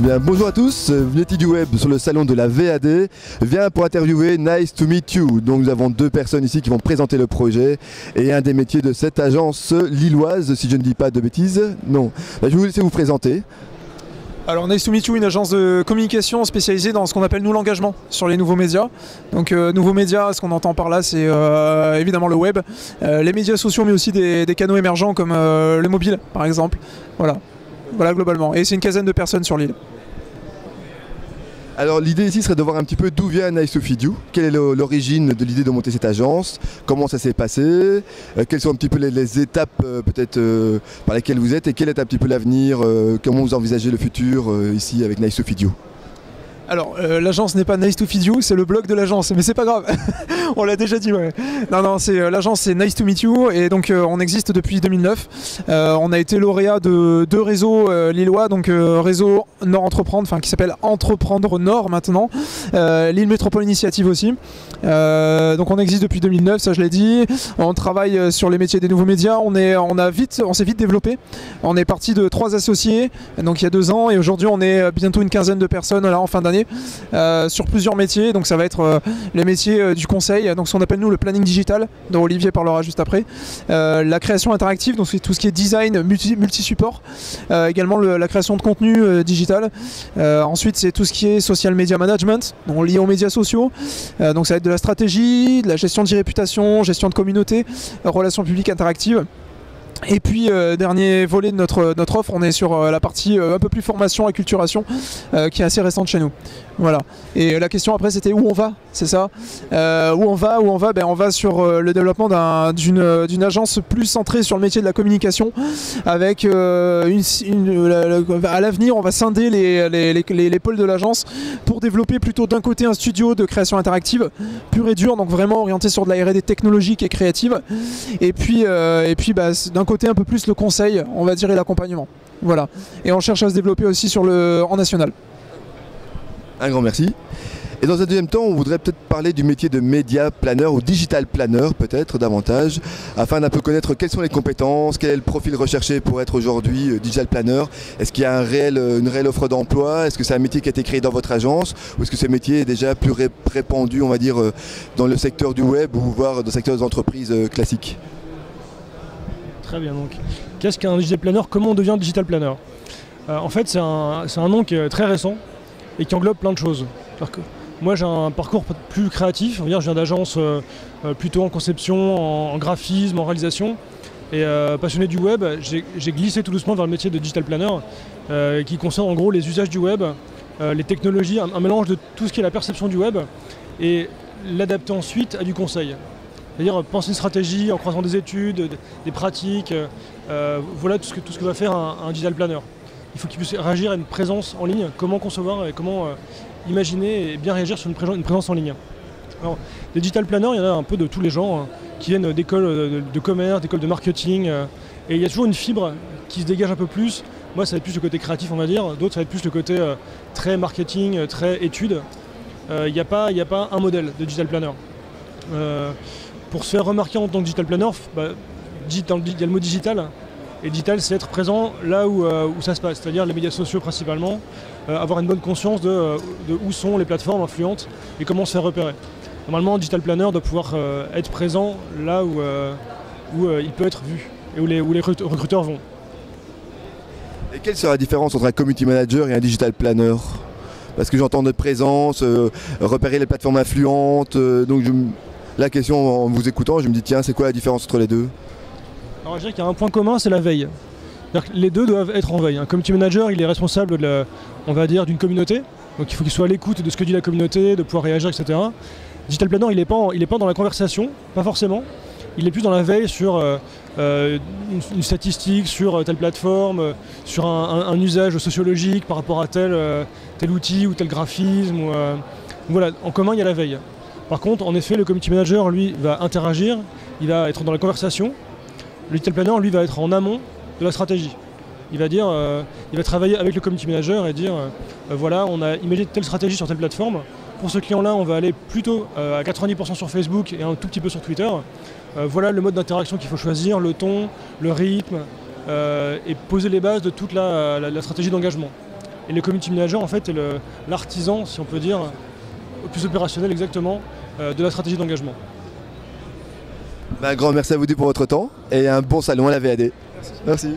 Bien, bonjour à tous, Vinetti du Web sur le salon de la VAD vient pour interviewer Nice to Meet You. Donc nous avons deux personnes ici qui vont présenter le projet et un des métiers de cette agence lilloise, si je ne dis pas de bêtises. Non, je vais vous laisser vous présenter. Alors Nice to Meet You, une agence de communication spécialisée dans ce qu'on appelle nous l'engagement sur les nouveaux médias. Donc nouveaux médias, ce qu'on entend par là, c'est évidemment le web, les médias sociaux, mais aussi des canaux émergents comme le mobile par exemple. Voilà globalement. Et c'est une quinzaine de personnes sur l'île. Alors l'idée ici serait de voir un petit peu d'où vient Nice to Meet You, quelle est l'origine de l'idée de monter cette agence, comment ça s'est passé, quelles sont un petit peu les étapes peut-être par lesquelles vous êtes et quel est un petit peu l'avenir, comment vous envisagez le futur ici avec Nice to Meet You. Alors, l'agence n'est pas Nice to Feed You, c'est le blog de l'agence, mais c'est pas grave, on l'a déjà dit, ouais. Non, l'agence c'est Nice to Meet You, et donc on existe depuis 2009. On a été lauréat de deux réseaux lillois, donc réseau Nord Entreprendre, enfin qui s'appelle Entreprendre Nord maintenant, Lille Métropole Initiative aussi. Donc on existe depuis 2009, ça je l'ai dit. On travaille sur les métiers des nouveaux médias, on s'est vite développé. On est parti de 3 associés, donc il y a 2 ans, et aujourd'hui on est bientôt une quinzaine de personnes là en fin d'année. Sur plusieurs métiers, donc ça va être les métiers du conseil, donc ce qu'on appelle nous le planning digital, dont Olivier parlera juste après, la création interactive, donc c'est tout ce qui est design multi-support, également la création de contenu digital, ensuite c'est tout ce qui est social media management, donc lié aux médias sociaux, donc ça va être de la stratégie, de la gestion d'e-réputation, gestion de communauté, relations publiques interactives. Et puis dernier volet de notre offre, on est sur la partie un peu plus formation et acculturation qui est assez récente chez nous. Voilà. Et la question après c'était où on va, c'est ça, où on va, ben, on va sur le développement d'une agence plus centrée sur le métier de la communication avec à l'avenir on va scinder les pôles de l'agence pour développer plutôt d'un côté un studio de création interactive pur et dur, donc vraiment orienté sur de la R&D technologique et créative, et puis bah, d'un côté un peu plus le conseil, on va dire, et l'accompagnement. Voilà. Et on cherche à se développer aussi en national. Un grand merci. Et dans un deuxième temps, on voudrait peut-être parler du métier de média planeur ou digital planner peut-être davantage, afin d'un peu connaître quelles sont les compétences, quel est le profil recherché pour être aujourd'hui digital planner. Est-ce qu'il y a une réelle offre d'emploi? Est-ce que c'est un métier qui a été créé dans votre agence? Ou est-ce que ce métier est déjà plus répandu, on va dire, dans le secteur du web ou voire dans le secteur des entreprises classiques? Très bien, donc qu'est-ce qu'un digital planner? Comment on devient digital planner? En fait, c'est un nom qui est très récent et qui englobe plein de choses. Moi, j'ai un parcours plus créatif, on va dire, je viens d'agence plutôt en conception, en graphisme, en réalisation. Et passionné du web, j'ai glissé tout doucement vers le métier de digital planner qui concerne en gros les usages du web, les technologies, un mélange de tout ce qui est la perception du web et l'adapter ensuite à du conseil. C'est-à-dire penser une stratégie en croisant des études, des pratiques, voilà tout ce que va faire un digital planner. Il faut qu'il puisse réagir à une présence en ligne, comment concevoir et comment imaginer et bien réagir sur une présence en ligne. Alors, les digital planners, il y en a un peu de tous les genres, qui viennent d'écoles de commerce, d'écoles de marketing, et il y a toujours une fibre qui se dégage un peu plus. Moi, ça va être plus le côté créatif, on va dire, d'autres, ça va être plus le côté très marketing, très étude. Il n'y a pas un modèle de digital planner. Pour se faire remarquer en tant que digital planner, il y a le mot digital. Et digital, c'est être présent là où ça se passe, c'est-à-dire les médias sociaux principalement, avoir une bonne conscience de où sont les plateformes influentes et comment se faire repérer. Normalement, un digital planner doit pouvoir être présent là où il peut être vu et où les recruteurs vont. Et quelle sera la différence entre un community manager et un digital planner? Parce que j'entends de présence, repérer les plateformes influentes, donc la question en vous écoutant, je me dis tiens, c'est quoi la différence entre les deux? Alors je dirais qu'il y a un point commun, c'est la veille. Les deux doivent être en veille. Un community manager, il est responsable on va dire, d'une communauté. Donc il faut qu'il soit à l'écoute de ce que dit la communauté, de pouvoir réagir, etc. Digital planner, il n'est pas dans la conversation, pas forcément. Il est plus dans la veille sur une statistique, sur telle plateforme, sur un usage sociologique par rapport à tel outil ou tel graphisme. Voilà, en commun, il y a la veille. Par contre, en effet, le community manager, lui, va interagir, il va être dans la conversation. Le digital planner, lui, va être en amont de la stratégie. Il va travailler avec le community manager et dire voilà, on a imaginé telle stratégie sur telle plateforme. Pour ce client-là, on va aller plutôt à 90% sur Facebook et un tout petit peu sur Twitter. Voilà le mode d'interaction qu'il faut choisir, le ton, le rythme, et poser les bases de toute la stratégie d'engagement. Et le community manager, en fait, est l'artisan, si on peut dire, le plus opérationnel exactement, de la stratégie d'engagement. Un grand merci à vous deux pour votre temps et un bon salon à la VAD. Merci.